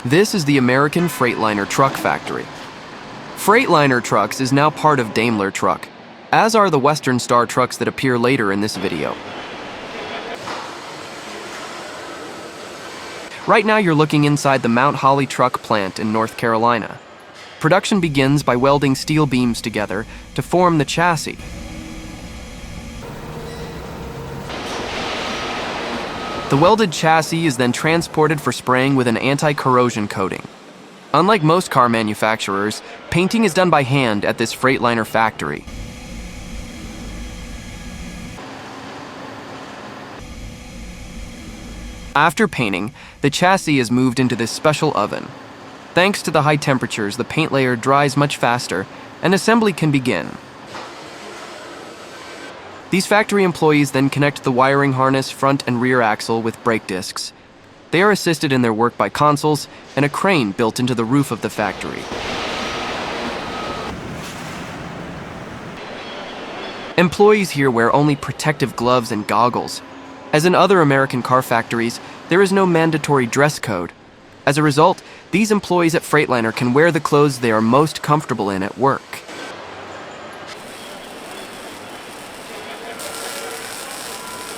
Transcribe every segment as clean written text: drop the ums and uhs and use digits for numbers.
This is the American Freightliner Truck Factory. Freightliner Trucks is now part of Daimler Truck, as are the Western Star trucks that appear later in this video. Right now you're looking inside the Mount Holly truck plant in North Carolina. Production begins by welding steel beams together to form the chassis. The welded chassis is then transported for spraying with an anti-corrosion coating. Unlike most car manufacturers, painting is done by hand at this Freightliner factory. After painting, the chassis is moved into this special oven. Thanks to the high temperatures, the paint layer dries much faster and assembly can begin. These factory employees then connect the wiring harness front and rear axle with brake discs. They are assisted in their work by consoles and a crane built into the roof of the factory. Employees here wear only protective gloves and goggles. As in other American car factories, there is no mandatory dress code. As a result, these employees at Freightliner can wear the clothes they are most comfortable in at work.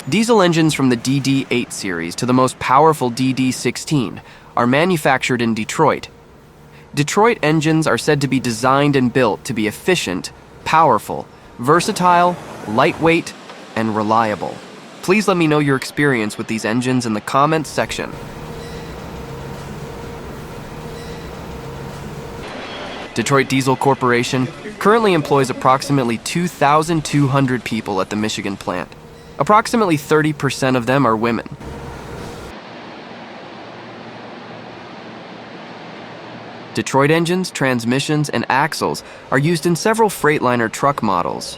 Diesel engines from the DD8 series to the most powerful DD16 are manufactured in Detroit. Detroit engines are said to be designed and built to be efficient, powerful, versatile, lightweight, and reliable. Please let me know your experience with these engines in the comments section. Detroit Diesel Corporation currently employs approximately 2,200 people at the Michigan plant. Approximately 30% of them are women. Detroit engines, transmissions, and axles are used in several Freightliner truck models.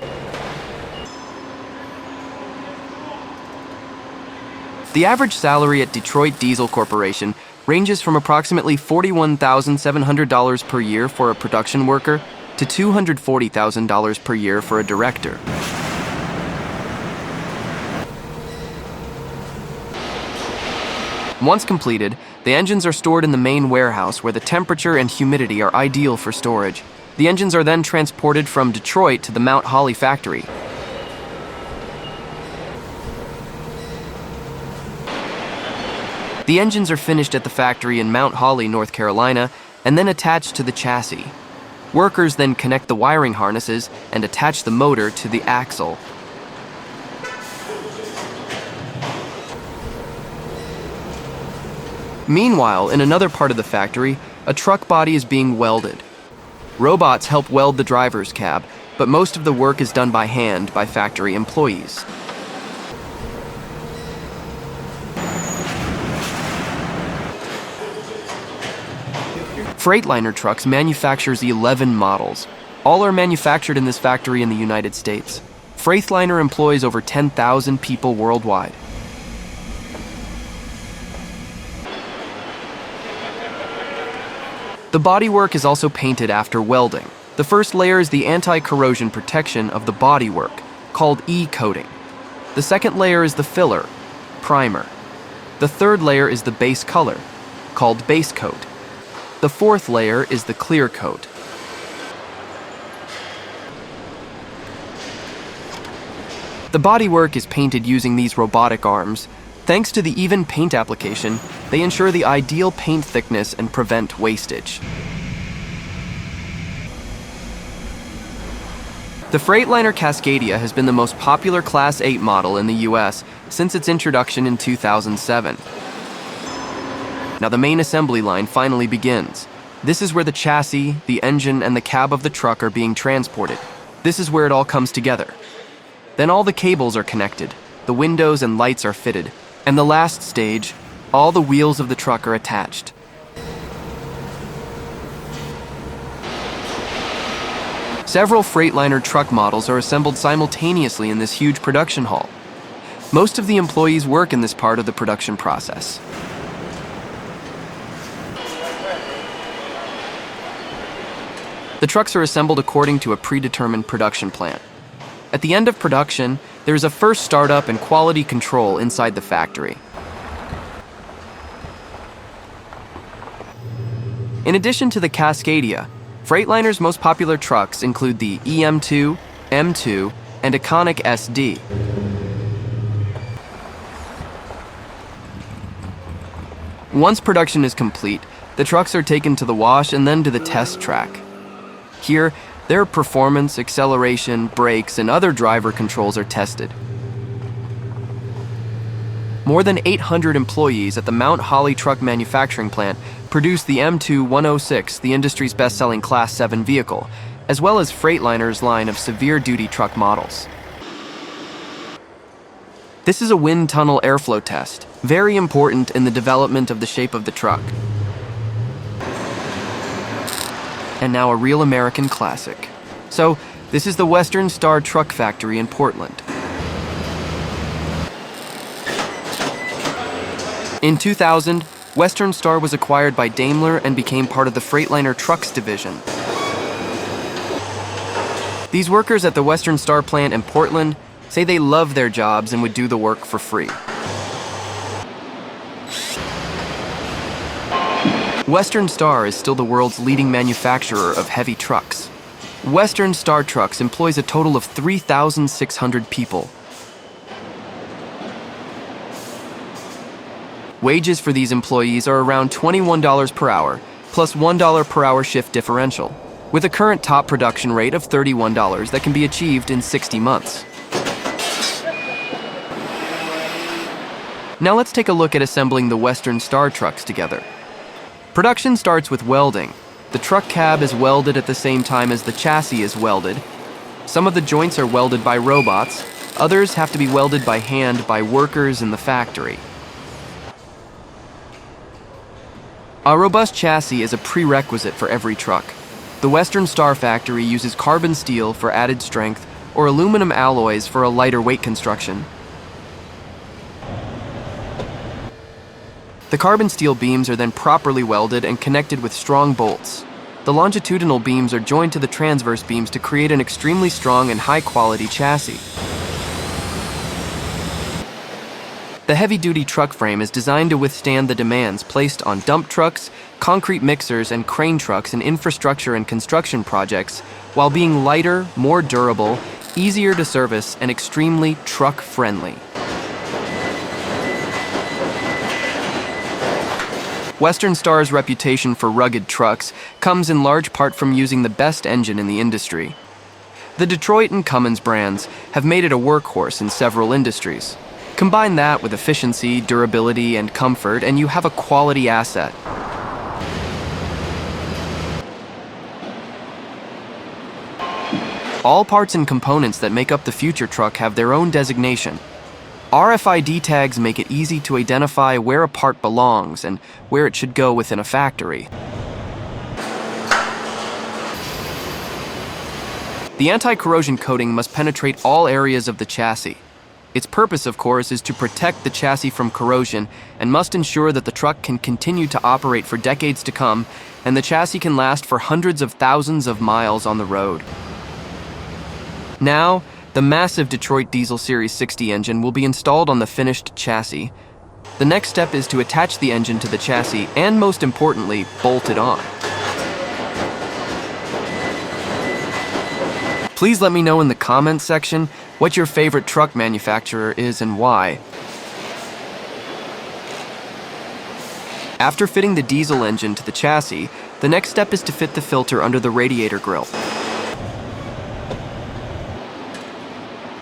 The average salary at Detroit Diesel Corporation ranges from approximately $41,700 per year for a production worker to $240,000 per year for a director. Once completed, the engines are stored in the main warehouse where the temperature and humidity are ideal for storage. The engines are then transported from Detroit to the Mount Holly factory. The engines are finished at the factory in Mount Holly, North Carolina, and then attached to the chassis. Workers then connect the wiring harnesses and attach the motor to the axle. Meanwhile, in another part of the factory, a truck body is being welded. Robots help weld the driver's cab, but most of the work is done by hand by factory employees. Freightliner Trucks manufactures 11 models. All are manufactured in this factory in the United States. Freightliner employs over 10,000 people worldwide. The bodywork is also painted after welding. The first layer is the anti-corrosion protection of the bodywork, called E-coating. The second layer is the filler, primer. The third layer is the base color, called base coat. The fourth layer is the clear coat. The bodywork is painted using these robotic arms. Thanks to the even paint application, they ensure the ideal paint thickness and prevent wastage. The Freightliner Cascadia has been the most popular Class 8 model in the US since its introduction in 2007. Now the main assembly line finally begins. This is where the chassis, the engine, and the cab of the truck are being transported. This is where it all comes together. Then all the cables are connected, the windows and lights are fitted, and the last stage, all the wheels of the truck are attached. Several Freightliner truck models are assembled simultaneously in this huge production hall. Most of the employees work in this part of the production process. The trucks are assembled according to a predetermined production plan. At the end of production, there is a first startup and quality control inside the factory. In addition to the Cascadia, Freightliner's most popular trucks include the EM2, M2, and Iconic SD. Once production is complete, the trucks are taken to the wash and then to the test track. Here, their performance, acceleration, brakes, and other driver controls are tested. More than 800 employees at the Mount Holly Truck Manufacturing Plant produce the M2-106, the industry's best-selling Class 7 vehicle, as well as Freightliner's line of severe-duty truck models. This is a wind tunnel airflow test, very important in the development of the shape of the truck. And now a real American classic. So, this is the Western Star Truck Factory in Portland. In 2000, Western Star was acquired by Daimler and became part of the Freightliner Trucks division. These workers at the Western Star plant in Portland say they love their jobs and would do the work for free. Western Star is still the world's leading manufacturer of heavy trucks. Western Star Trucks employs a total of 3,600 people. Wages for these employees are around $21 per hour, plus $1 per hour shift differential, with a current top production rate of $31 that can be achieved in 60 months. Now let's take a look at assembling the Western Star trucks together. Production starts with welding. The truck cab is welded at the same time as the chassis is welded. Some of the joints are welded by robots, others have to be welded by hand by workers in the factory. A robust chassis is a prerequisite for every truck. The Western Star factory uses carbon steel for added strength or aluminum alloys for a lighter weight construction. The carbon steel beams are then properly welded and connected with strong bolts. The longitudinal beams are joined to the transverse beams to create an extremely strong and high-quality chassis. The heavy-duty truck frame is designed to withstand the demands placed on dump trucks, concrete mixers, and crane trucks in infrastructure and construction projects, while being lighter, more durable, easier to service, and extremely truck-friendly. Western Star's reputation for rugged trucks comes in large part from using the best engine in the industry. The Detroit and Cummins brands have made it a workhorse in several industries. Combine that with efficiency, durability, and comfort, and you have a quality asset. All parts and components that make up the future truck have their own designation. RFID tags make it easy to identify where a part belongs and where it should go within a factory. The anti-corrosion coating must penetrate all areas of the chassis. Its purpose, of course, is to protect the chassis from corrosion and must ensure that the truck can continue to operate for decades to come and the chassis can last for hundreds of thousands of miles on the road. Now, the massive Detroit Diesel Series 60 engine will be installed on the finished chassis. The next step is to attach the engine to the chassis and, most importantly, bolt it on. Please let me know in the comments section what your favorite truck manufacturer is and why. After fitting the diesel engine to the chassis, the next step is to fit the filter under the radiator grille.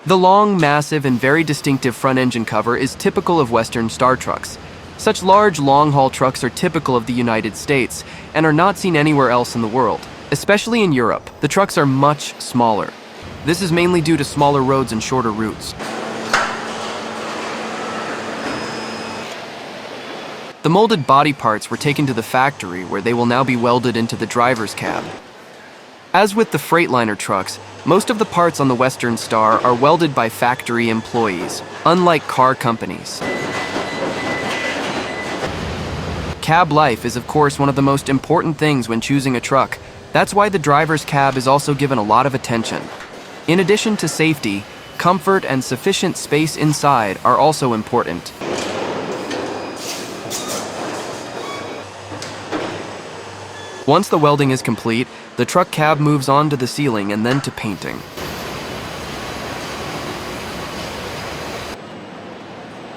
The long, massive, and very distinctive front engine cover is typical of Western Star trucks. Such large, long-haul trucks are typical of the United States and are not seen anywhere else in the world. Especially in Europe, the trucks are much smaller. This is mainly due to smaller roads and shorter routes. The molded body parts were taken to the factory where they will now be welded into the driver's cab. As with the Freightliner trucks, most of the parts on the Western Star are welded by factory employees, unlike car companies. Cab life is, of course, one of the most important things when choosing a truck. That's why the driver's cab is also given a lot of attention. In addition to safety, comfort and sufficient space inside are also important. Once the welding is complete, the truck cab moves on to the sealing and then to painting.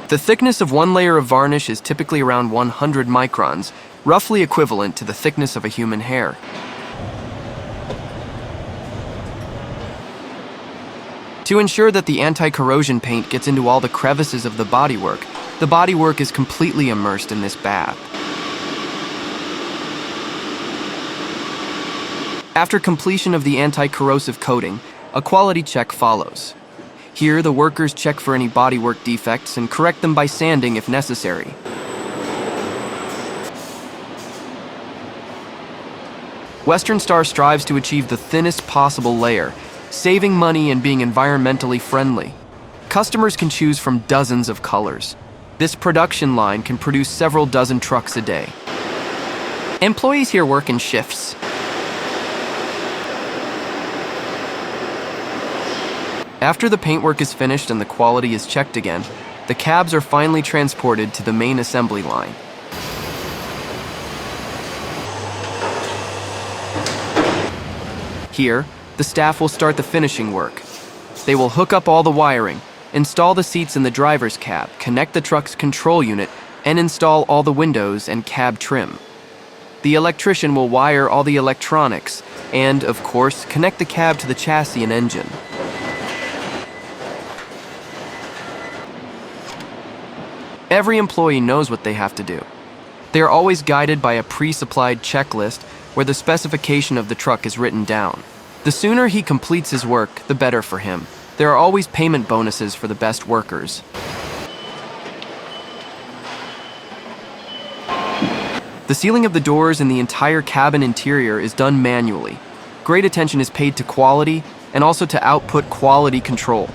The thickness of one layer of varnish is typically around 100 microns, roughly equivalent to the thickness of a human hair. To ensure that the anti-corrosion paint gets into all the crevices of the bodywork is completely immersed in this bath. After completion of the anti-corrosive coating, a quality check follows. Here, the workers check for any bodywork defects and correct them by sanding if necessary. Western Star strives to achieve the thinnest possible layer, saving money and being environmentally friendly. Customers can choose from dozens of colors. This production line can produce several dozen trucks a day. Employees here work in shifts. After the paintwork is finished and the quality is checked again, the cabs are finally transported to the main assembly line. Here, the staff will start the finishing work. They will hook up all the wiring, install the seats in the driver's cab, connect the truck's control unit, and install all the windows and cab trim. The electrician will wire all the electronics and, of course, connect the cab to the chassis and engine. Every employee knows what they have to do. They are always guided by a pre-supplied checklist where the specification of the truck is written down. The sooner he completes his work, the better for him. There are always payment bonuses for the best workers. The sealing of the doors and the entire cabin interior is done manually. Great attention is paid to quality and also to output quality control.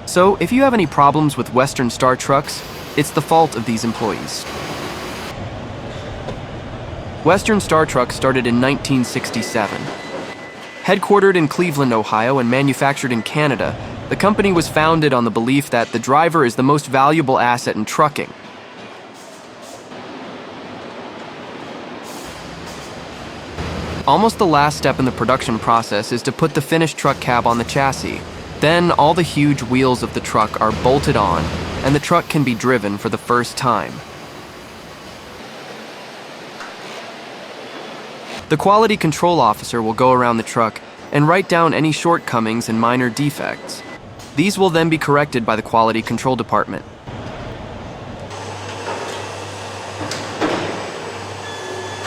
So, if you have any problems with Western Star trucks, it's the fault of these employees. Western Star Trucks started in 1967. Headquartered in Cleveland, Ohio, and manufactured in Canada, the company was founded on the belief that the driver is the most valuable asset in trucking. Almost the last step in the production process is to put the finished truck cab on the chassis. Then all the huge wheels of the truck are bolted on, and the truck can be driven for the first time. The quality control officer will go around the truck and write down any shortcomings and minor defects. These will then be corrected by the quality control department.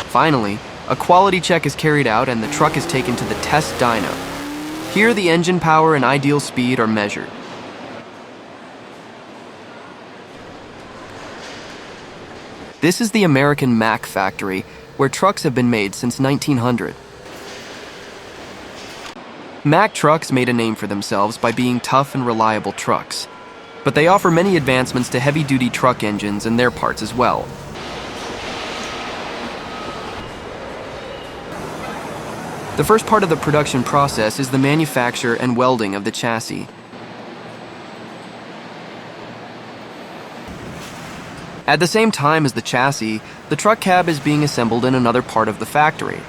Finally, a quality check is carried out and the truck is taken to the test dyno. Here, the engine power and ideal speed are measured. This is the American MACK factory, where trucks have been made since 1900. MACK Trucks made a name for themselves by being tough and reliable trucks, but they offer many advancements to heavy-duty truck engines and their parts as well. The first part of the production process is the manufacture and welding of the chassis. At the same time as the chassis, the truck cab is being assembled in another part of the factory.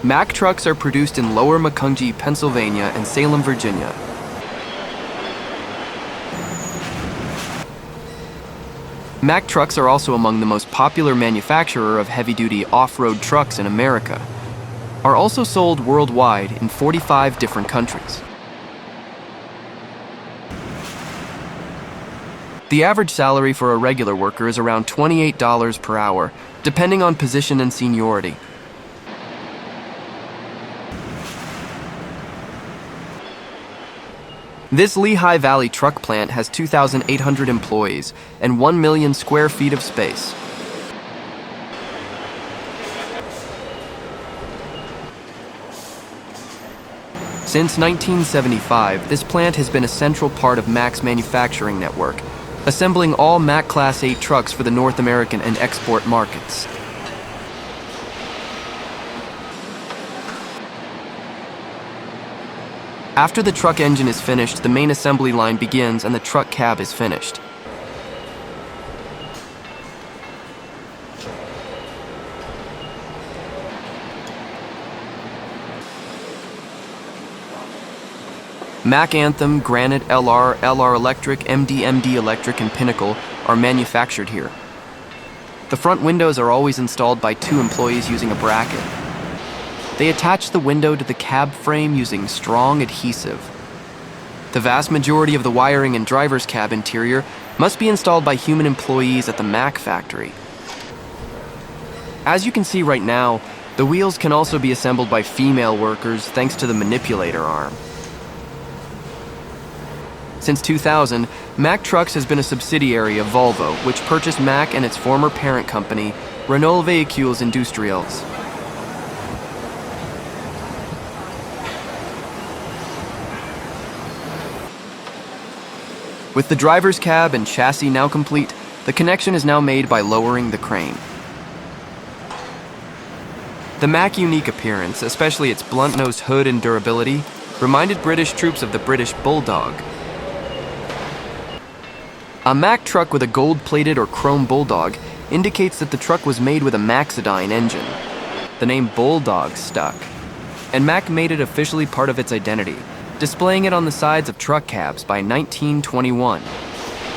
MACK trucks are produced in Lower Macungie, Pennsylvania and Salem, Virginia. MACK trucks are also among the most popular manufacturer of heavy-duty off-road trucks in America, are also sold worldwide in 45 different countries. The average salary for a regular worker is around $28 per hour, depending on position and seniority. This Lehigh Valley truck plant has 2,800 employees and 1 million square feet of space. Since 1975, this plant has been a central part of MACK's manufacturing network, assembling all MACK Class 8 trucks for the North American and export markets. After the truck engine is finished, the main assembly line begins and the truck cab is finished. MACK Anthem, Granite, LR, LR Electric, MD Electric, and Pinnacle are manufactured here. The front windows are always installed by 2 employees using a bracket. They attach the window to the cab frame using strong adhesive. The vast majority of the wiring and driver's cab interior must be installed by human employees at the MACK factory. As you can see right now, the wheels can also be assembled by female workers thanks to the manipulator arm. Since 2000, MACK Trucks has been a subsidiary of Volvo, which purchased MACK and its former parent company, Renault Véhicules Industriels. With the driver's cab and chassis now complete, the connection is now made by lowering the crane. The MACK unique appearance, especially its blunt-nosed hood and durability, reminded British troops of the British Bulldog. A MACK truck with a gold-plated or chrome Bulldog indicates that the truck was made with a Maxidine engine. The name Bulldog stuck, and MACK made it officially part of its identity, displaying it on the sides of truck cabs by 1921.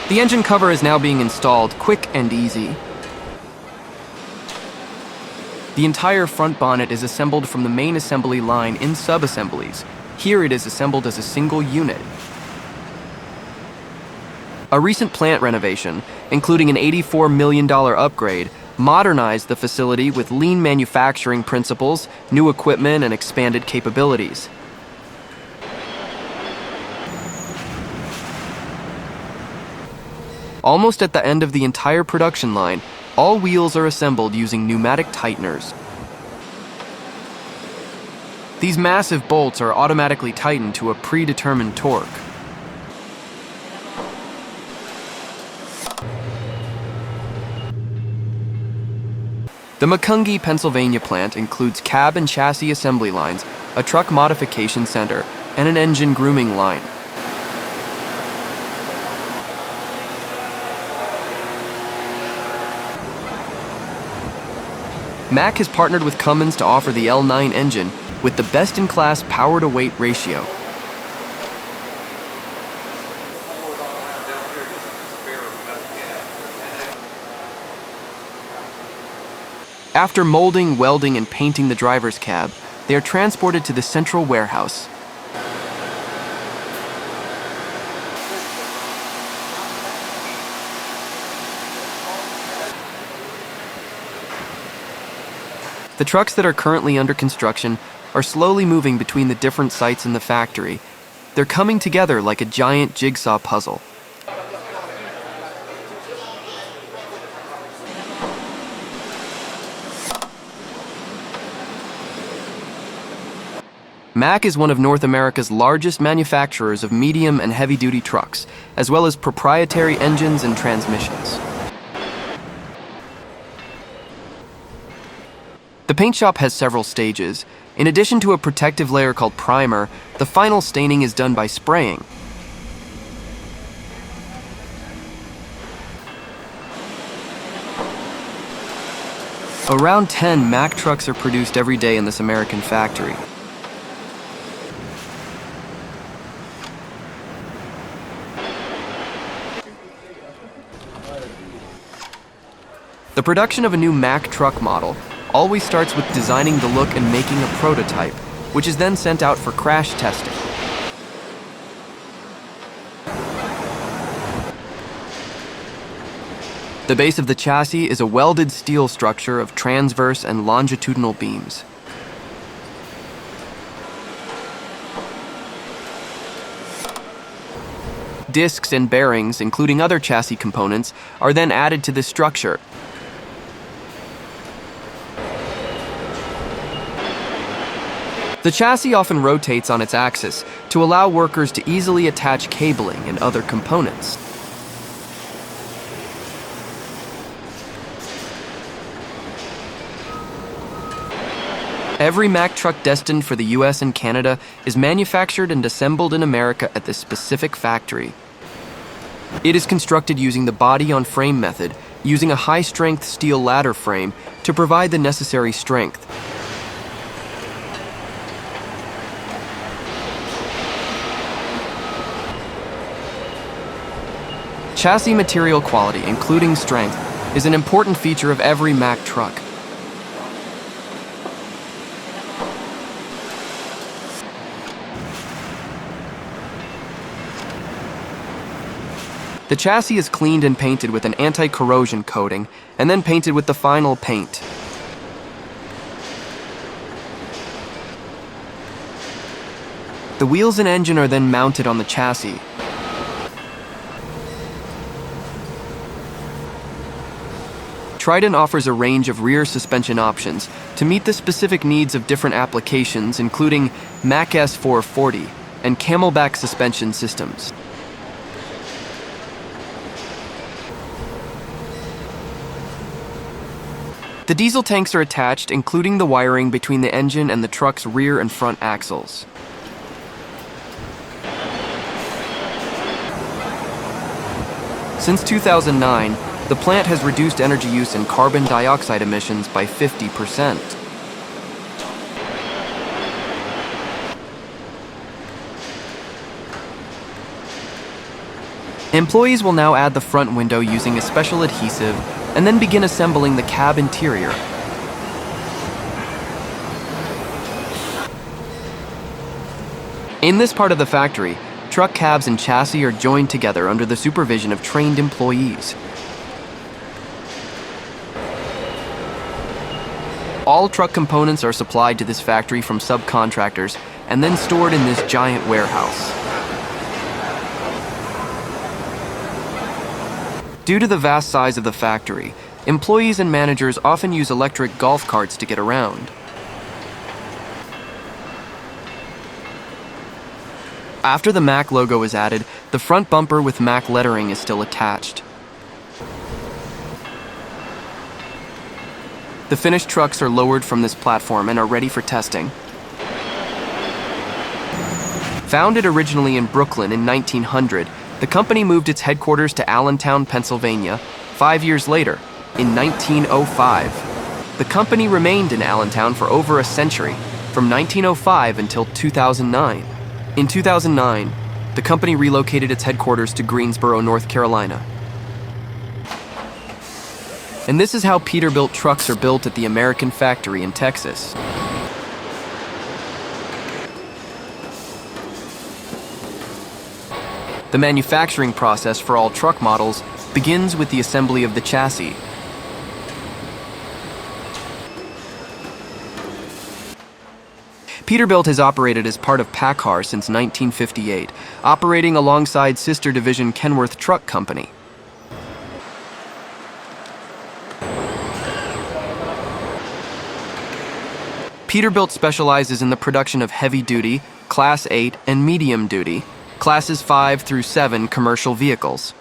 The engine cover is now being installed quick and easy. The entire front bonnet is assembled from the main assembly line in sub-assemblies. Here it is assembled as a single unit. A recent plant renovation, including an $84 million upgrade, modernized the facility with lean manufacturing principles, new equipment, and expanded capabilities. Almost at the end of the entire production line, all wheels are assembled using pneumatic tighteners. These massive bolts are automatically tightened to a predetermined torque. The Macungie, Pennsylvania plant includes cab and chassis assembly lines, a truck modification center, and an engine grooming line. MACK has partnered with Cummins to offer the L9 engine with the best-in-class power-to-weight ratio. After molding, welding, and painting the driver's cab, they are transported to the central warehouse. The trucks that are currently under construction are slowly moving between the different sites in the factory. They're coming together like a giant jigsaw puzzle. MACK is one of North America's largest manufacturers of medium and heavy-duty trucks, as well as proprietary engines and transmissions. The paint shop has several stages. In addition to a protective layer called primer, the final staining is done by spraying. Around 10 MACK trucks are produced every day in this American factory. The production of a new MACK truck model always starts with designing the look and making a prototype, which is then sent out for crash testing. The base of the chassis is a welded steel structure of transverse and longitudinal beams. Discs and bearings, including other chassis components, are then added to this structure. The chassis often rotates on its axis to allow workers to easily attach cabling and other components. Every MACK truck destined for the US and Canada is manufactured and assembled in America at this specific factory. It is constructed using the body-on-frame method, using a high-strength steel ladder frame to provide the necessary strength. Chassis material quality, including strength, is an important feature of every MACK truck. The chassis is cleaned and painted with an anti-corrosion coating, and then painted with the final paint. The wheels and engine are then mounted on the chassis. Trident offers a range of rear suspension options to meet the specific needs of different applications, including MACK S440 and Camelback suspension systems. The diesel tanks are attached, including the wiring between the engine and the truck's rear and front axles. Since 2009, the plant has reduced energy use and carbon dioxide emissions by 50%. Employees will now add the front window using a special adhesive and then begin assembling the cab interior. In this part of the factory, truck cabs and chassis are joined together under the supervision of trained employees. All truck components are supplied to this factory from subcontractors and then stored in this giant warehouse. Due to the vast size of the factory, employees and managers often use electric golf carts to get around. After the MACK logo is added, the front bumper with MACK lettering is still attached. The finished trucks are lowered from this platform and are ready for testing. Founded originally in Brooklyn in 1900, the company moved its headquarters to Allentown, Pennsylvania, 5 years later, in 1905. The company remained in Allentown for over a century, from 1905 until 2009. In 2009, the company relocated its headquarters to Greensboro, North Carolina. And this is how Peterbilt trucks are built at the American factory in Texas. The manufacturing process for all truck models begins with the assembly of the chassis. Peterbilt has operated as part of PACCAR since 1958, operating alongside sister division Kenworth Truck Company. Peterbilt specializes in the production of heavy-duty, Class 8, and medium-duty, Classes 5 through 7 commercial vehicles.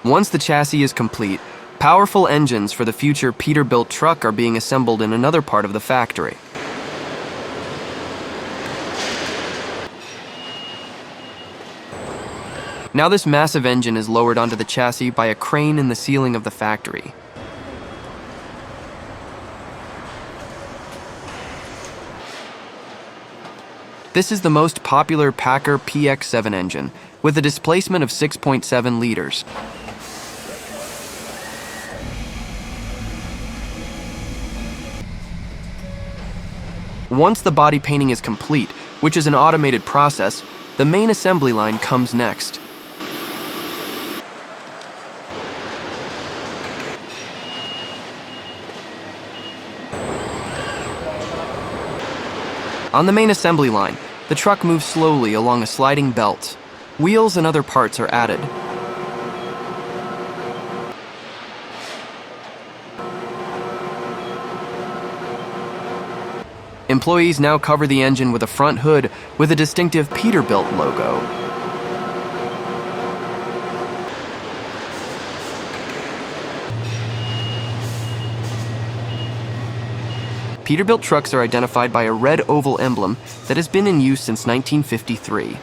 Once the chassis is complete, powerful engines for the future Peterbilt truck are being assembled in another part of the factory. Now this massive engine is lowered onto the chassis by a crane in the ceiling of the factory. This is the most popular PACCAR PX7 engine, with a displacement of 6.7 liters. Once the body painting is complete, which is an automated process, the main assembly line comes next. On the main assembly line, the truck moves slowly along a sliding belt. Wheels and other parts are added. Employees now cover the engine with a front hood with a distinctive Peterbilt logo. Peterbilt trucks are identified by a red oval emblem that has been in use since 1953.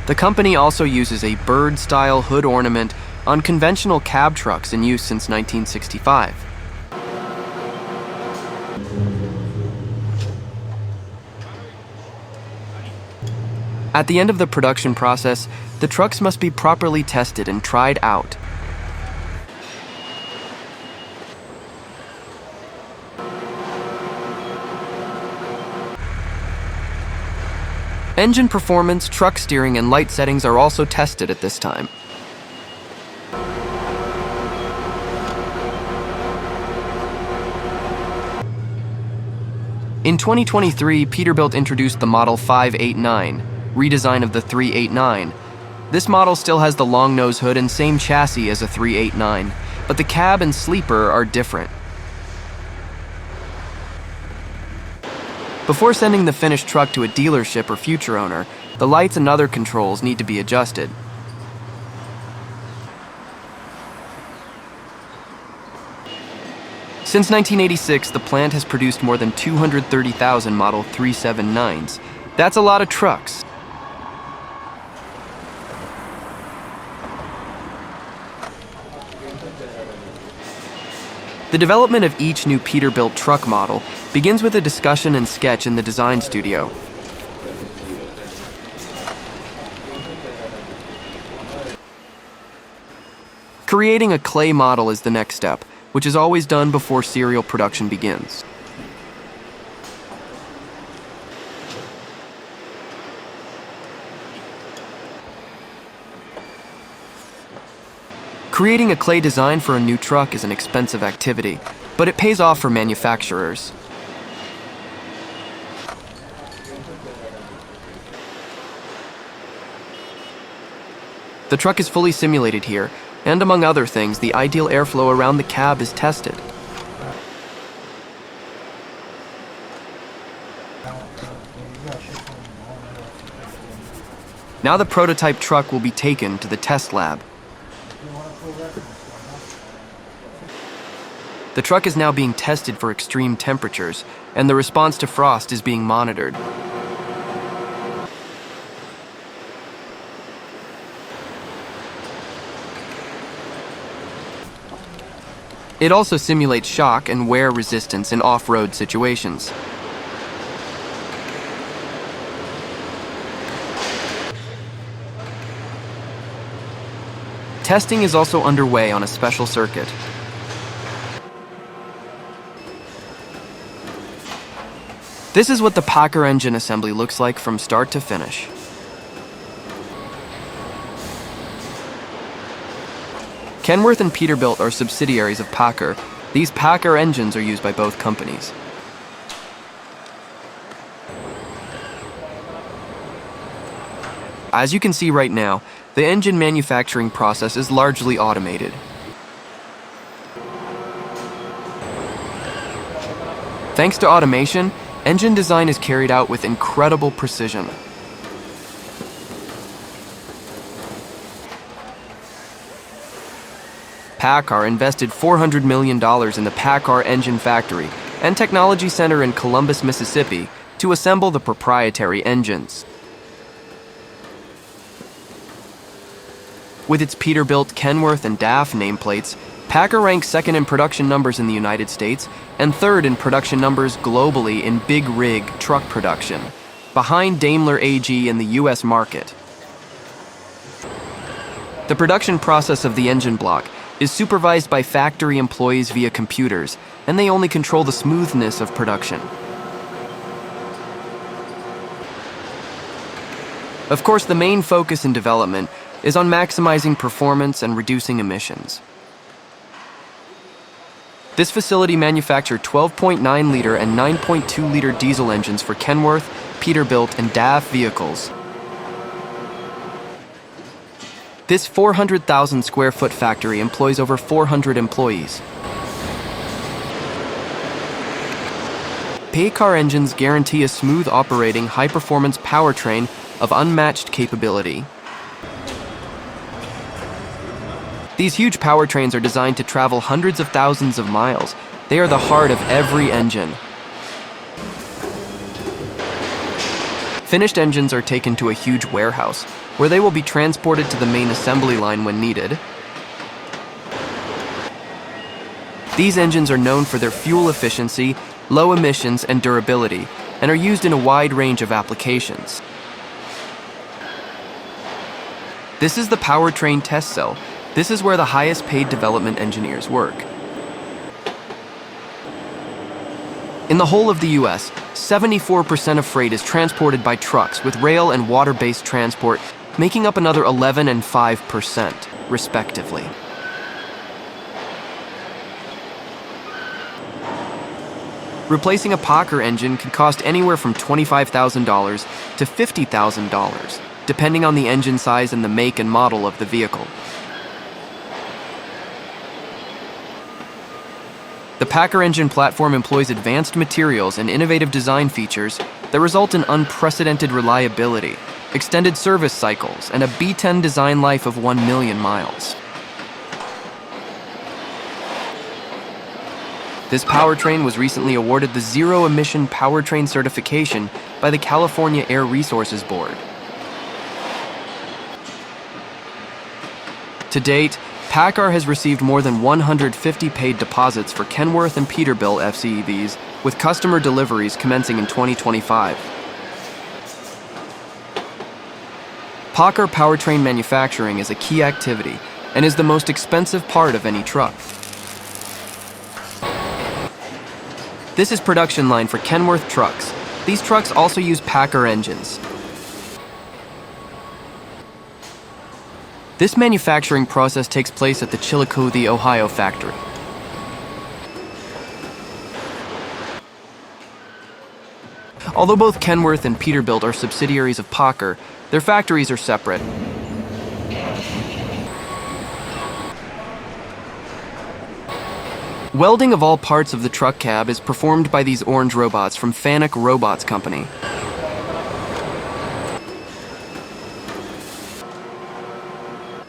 The company also uses a bird-style hood ornament on conventional cab trucks in use since 1965. At the end of the production process, the trucks must be properly tested and tried out. Engine performance, truck steering, and light settings are also tested at this time. In 2023, Peterbilt introduced the Model 589, redesign of the 389. This model still has the long nose hood and same chassis as a 389, but the cab and sleeper are different. Before sending the finished truck to a dealership or future owner, the lights and other controls need to be adjusted. Since 1986, the plant has produced more than 230,000 Model 379s. That's a lot of trucks. The development of each new Peterbilt truck model begins with a discussion and sketch in the design studio. Creating a clay model is the next step, which is always done before serial production begins. Creating a clay design for a new truck is an expensive activity, but it pays off for manufacturers. The truck is fully simulated here, and among other things, the ideal airflow around the cab is tested. Now the prototype truck will be taken to the test lab. The truck is now being tested for extreme temperatures, and the response to frost is being monitored. It also simulates shock and wear resistance in off-road situations. Testing is also underway on a special circuit. This is what the PACCAR engine assembly looks like from start to finish. Kenworth and Peterbilt are subsidiaries of PACCAR. These PACCAR engines are used by both companies. As you can see right now, the engine manufacturing process is largely automated. Thanks to automation, engine design is carried out with incredible precision. PACCAR invested $400 million in the PACCAR Engine Factory and Technology Center in Columbus, Mississippi, to assemble the proprietary engines. With its Peterbilt, Kenworth, and DAF nameplates, PACCAR ranks second in production numbers in the United States and third in production numbers globally in big rig truck production, behind Daimler AG in the US market. The production process of the engine block is supervised by factory employees via computers, and they only control the smoothness of production. Of course, the main focus in development is on maximizing performance and reducing emissions. This facility manufactured 12.9-liter and 9.2-liter diesel engines for Kenworth, Peterbilt, and DAF vehicles. This 400,000 square foot factory employs over 400 employees. PACCAR engines guarantee a smooth operating, high-performance powertrain of unmatched capability. These huge powertrains are designed to travel hundreds of thousands of miles. They are the heart of every engine. Finished engines are taken to a huge warehouse, where they will be transported to the main assembly line when needed. These engines are known for their fuel efficiency, low emissions, and durability, and are used in a wide range of applications. This is the powertrain test cell. This is where the highest paid development engineers work. In the whole of the US, 74% of freight is transported by trucks, with rail and water-based transport making up another 11% and 5%, respectively. Replacing a PACCAR engine can cost anywhere from $25,000 to $50,000, depending on the engine size and the make and model of the vehicle. The PACCAR engine platform employs advanced materials and innovative design features that result in unprecedented reliability, extended service cycles, and a B10 design life of 1 million miles. This powertrain was recently awarded the Zero Emission Powertrain certification by the California Air Resources Board. To date, PACCAR has received more than 150 paid deposits for Kenworth and Peterbilt FCEVs, with customer deliveries commencing in 2025. PACCAR powertrain manufacturing is a key activity and is the most expensive part of any truck. This is production line for Kenworth Trucks. These trucks also use PACCAR engines. This manufacturing process takes place at the Chillicothe, Ohio factory. Although both Kenworth and Peterbilt are subsidiaries of PACCAR, their factories are separate. Welding of all parts of the truck cab is performed by these orange robots from Fanuc Robots Company.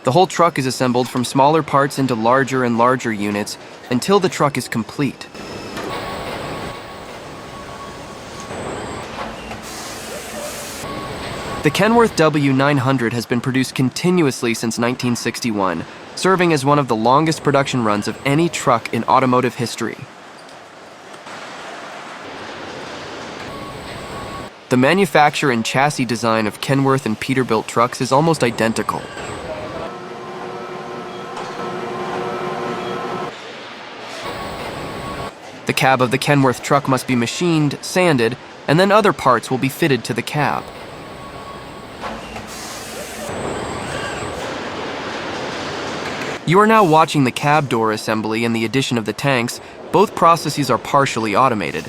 The whole truck is assembled from smaller parts into larger and larger units until the truck is complete. The Kenworth W900 has been produced continuously since 1961, serving as one of the longest production runs of any truck in automotive history. The manufacture and chassis design of Kenworth and Peterbilt trucks is almost identical. The cab of the Kenworth truck must be machined, sanded, and then other parts will be fitted to the cab. You are now watching the cab door assembly and the addition of the tanks. Both processes are partially automated.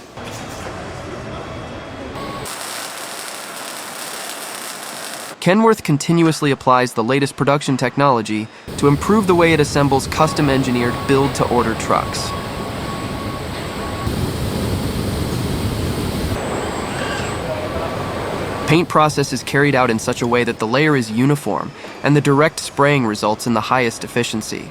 Kenworth continuously applies the latest production technology to improve the way it assembles custom-engineered build-to-order trucks. Paint process is carried out in such a way that the layer is uniform, and the direct spraying results in the highest efficiency.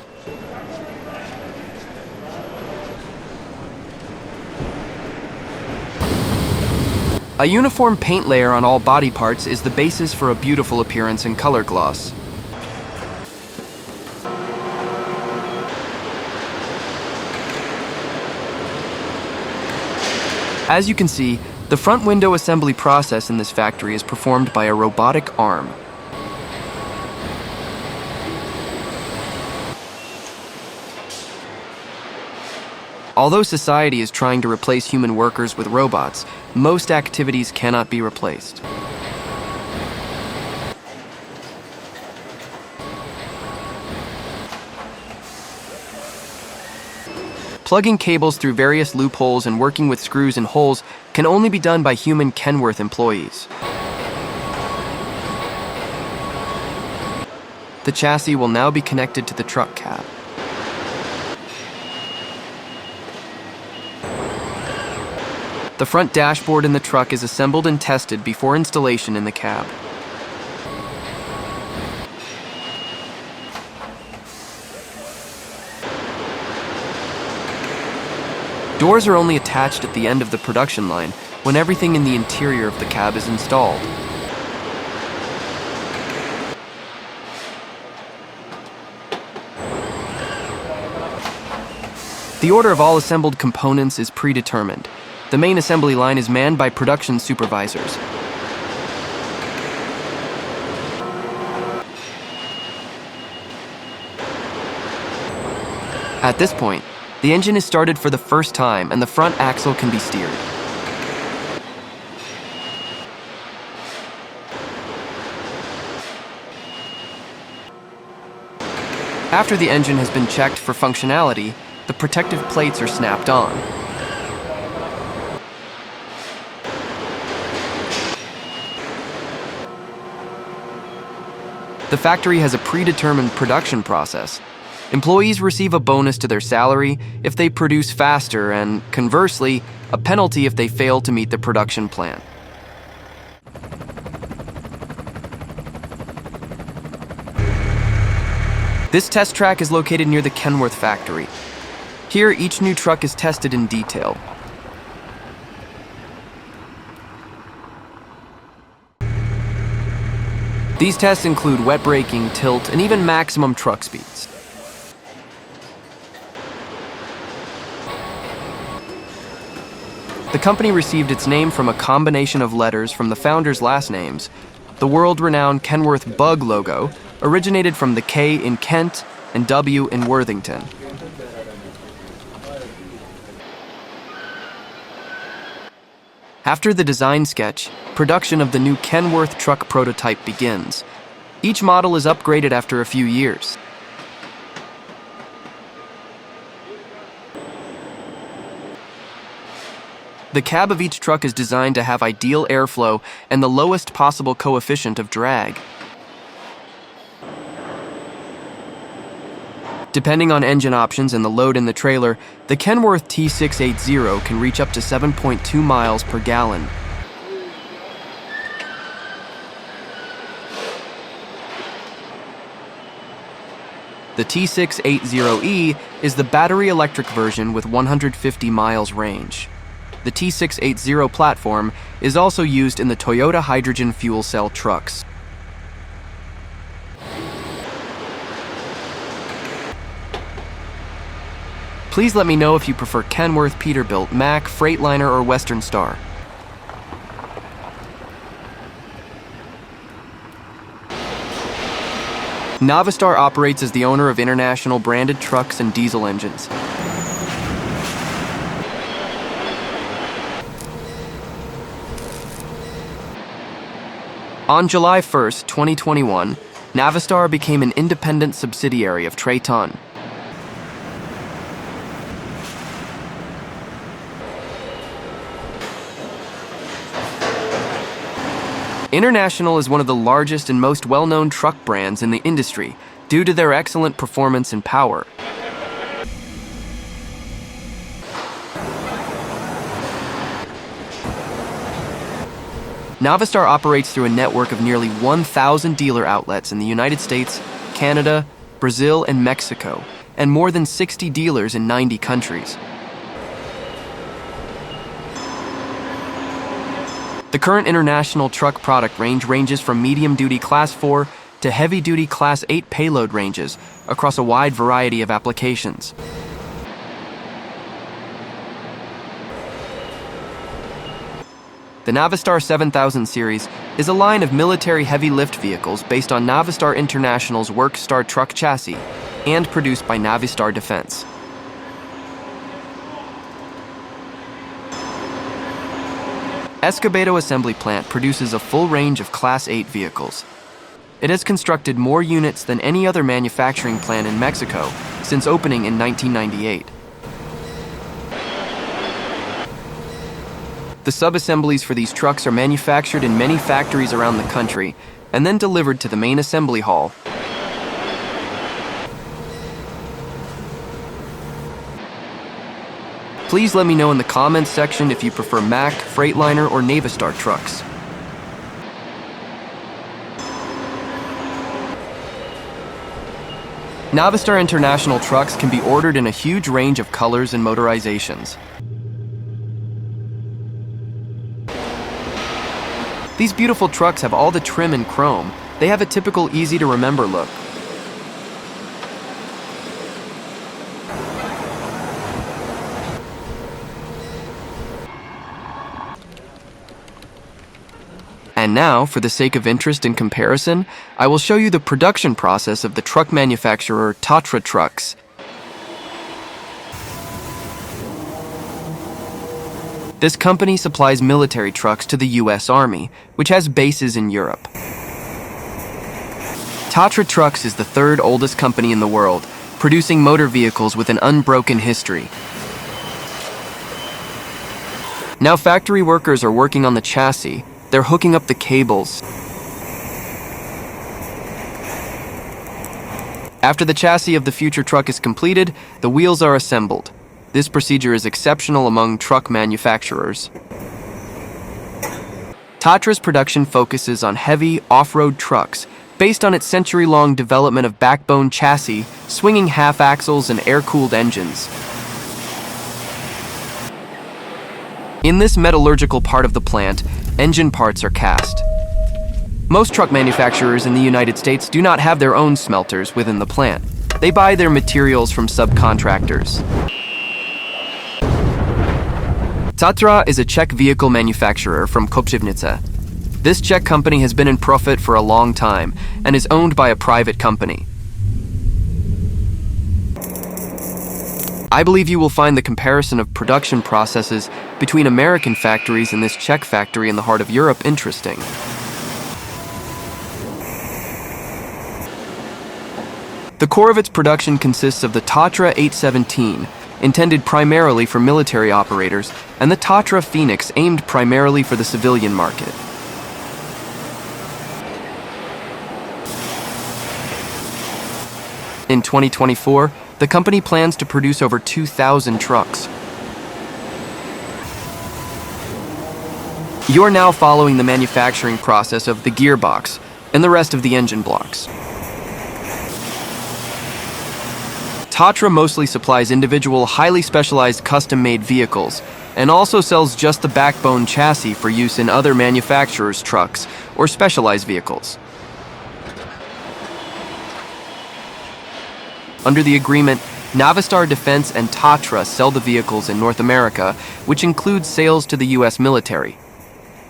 A uniform paint layer on all body parts is the basis for a beautiful appearance and color gloss. As you can see, the front window assembly process in this factory is performed by a robotic arm. Although society is trying to replace human workers with robots, most activities cannot be replaced. Plugging cables through various loopholes and working with screws and holes can only be done by human Kenworth employees. The chassis will now be connected to the truck cab. The front dashboard in the truck is assembled and tested before installation in the cab. Doors are only attached at the end of the production line when everything in the interior of the cab is installed. The order of all assembled components is predetermined. The main assembly line is manned by production supervisors. At this point, the engine is started for the first time and the front axle can be steered. After the engine has been checked for functionality, the protective plates are snapped on. The factory has a predetermined production process. Employees receive a bonus to their salary if they produce faster and, conversely, a penalty if they fail to meet the production plan. This test track is located near the Kenworth factory. Here, each new truck is tested in detail. These tests include wet braking, tilt, and even maximum truck speeds. The company received its name from a combination of letters from the founders' last names. The world-renowned Kenworth bug logo originated from the K in Kent and W in Worthington. After the design sketch, production of the new Kenworth truck prototype begins. Each model is upgraded after a few years. The cab of each truck is designed to have ideal airflow and the lowest possible coefficient of drag. Depending on engine options and the load in the trailer, the Kenworth T680 can reach up to 7.2 miles per gallon. The T680E is the battery electric version with 150 miles range. The T680 platform is also used in the Toyota hydrogen fuel cell trucks. Please let me know if you prefer Kenworth, Peterbilt, MACK, Freightliner, or Western Star. Navistar operates as the owner of international branded trucks and diesel engines. On July 1, 2021, Navistar became an independent subsidiary of Traton. International is one of the largest and most well-known truck brands in the industry due to their excellent performance and power. Navistar operates through a network of nearly 1,000 dealer outlets in the United States, Canada, Brazil, and Mexico, and more than 60 dealers in 90 countries. The current international truck product range ranges from medium-duty Class 4 to heavy-duty Class 8 payload ranges across a wide variety of applications. The Navistar 7000 series is a line of military heavy lift vehicles based on Navistar International's Workstar truck chassis and produced by Navistar Defense. Escobedo Assembly Plant produces a full range of Class 8 vehicles. It has constructed more units than any other manufacturing plant in Mexico since opening in 1998. The sub-assemblies for these trucks are manufactured in many factories around the country and then delivered to the main assembly hall. Please let me know in the comments section if you prefer MACK, Freightliner, or Navistar trucks. Navistar International trucks can be ordered in a huge range of colors and motorizations. These beautiful trucks have all the trim and chrome. They have a typical easy-to-remember look. And now, for the sake of interest and comparison, I will show you the production process of the truck manufacturer Tatra Trucks. This company supplies military trucks to the U.S. Army, which has bases in Europe. Tatra Trucks is the third oldest company in the world, producing motor vehicles with an unbroken history. Now factory workers are working on the chassis. They're hooking up the cables. After the chassis of the future truck is completed, the wheels are assembled. This procedure is exceptional among truck manufacturers. Tatra's production focuses on heavy, off-road trucks, based on its century-long development of backbone chassis, swinging half-axles, and air-cooled engines. In this metallurgical part of the plant, engine parts are cast. Most truck manufacturers in the United States do not have their own smelters within the plant. They buy their materials from subcontractors. Tatra is a Czech vehicle manufacturer from Kopřivnice. This Czech company has been in profit for a long time and is owned by a private company. I believe you will find the comparison of production processes between American factories and this Czech factory in the heart of Europe interesting. The core of its production consists of the Tatra 817, intended primarily for military operators, and the Tatra Phoenix, aimed primarily for the civilian market. In 2024, the company plans to produce over 2,000 trucks. You are now following the manufacturing process of the gearbox and the rest of the engine blocks. Tatra mostly supplies individual, highly specialized custom-made vehicles and also sells just the backbone chassis for use in other manufacturers' trucks or specialized vehicles. Under the agreement, Navistar Defense and Tatra sell the vehicles in North America, which includes sales to the U.S. military.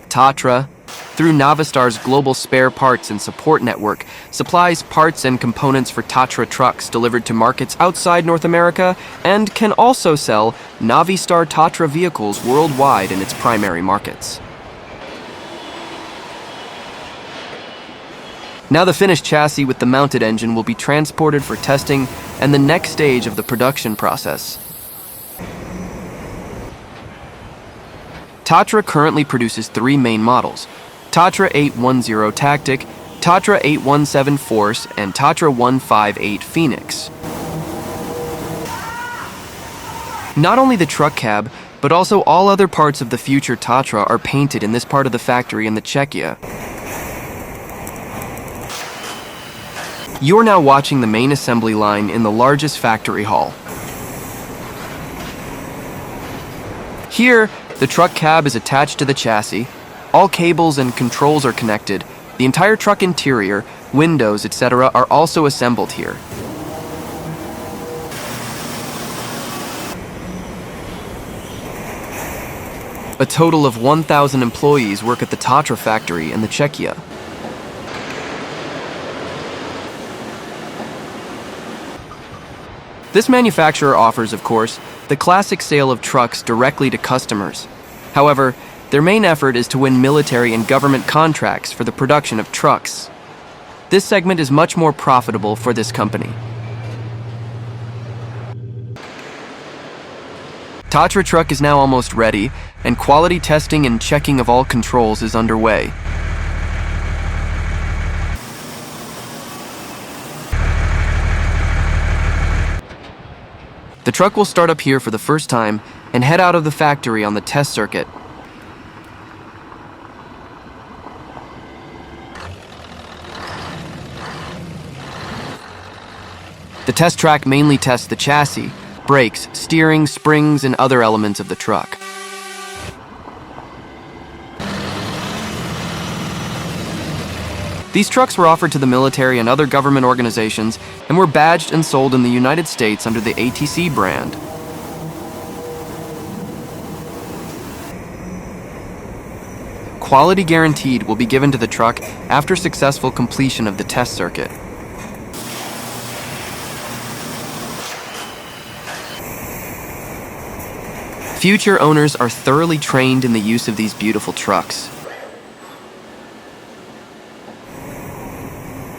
Tatra, through Navistar's global spare parts and support network, supplies parts and components for Tatra trucks delivered to markets outside North America and can also sell Navistar Tatra vehicles worldwide in its primary markets. Now the finished chassis with the mounted engine will be transported for testing and the next stage of the production process. Tatra currently produces three main models: Tatra 810 Tactic, Tatra 817 Force, and Tatra 158 Phoenix. Not only the truck cab, but also all other parts of the future Tatra are painted in this part of the factory in the Czechia. You are now watching the main assembly line in the largest factory hall. Here, the truck cab is attached to the chassis. All cables and controls are connected. The entire truck interior, windows, etc. are also assembled here. A total of 1,000 employees work at the Tatra factory in the Czechia. This manufacturer offers, of course, the classic sale of trucks directly to customers. However, their main effort is to win military and government contracts for the production of trucks. This segment is much more profitable for this company. Tatra truck is now almost ready, and quality testing and checking of all controls is underway. The truck will start up here for the first time and head out of the factory on the test circuit. The test track mainly tests the chassis, brakes, steering, springs, and other elements of the truck. These trucks were offered to the military and other government organizations and were badged and sold in the United States under the ATC brand. quality guaranteed will be given to the truck after successful completion of the test circuit. Future owners are thoroughly trained in the use of these beautiful trucks.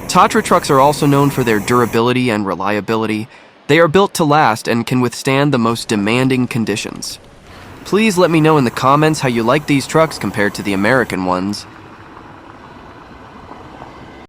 Tatra trucks are also known for their durability and reliability. They are built to last and can withstand the most demanding conditions. Please let me know in the comments how you like these trucks compared to the American ones.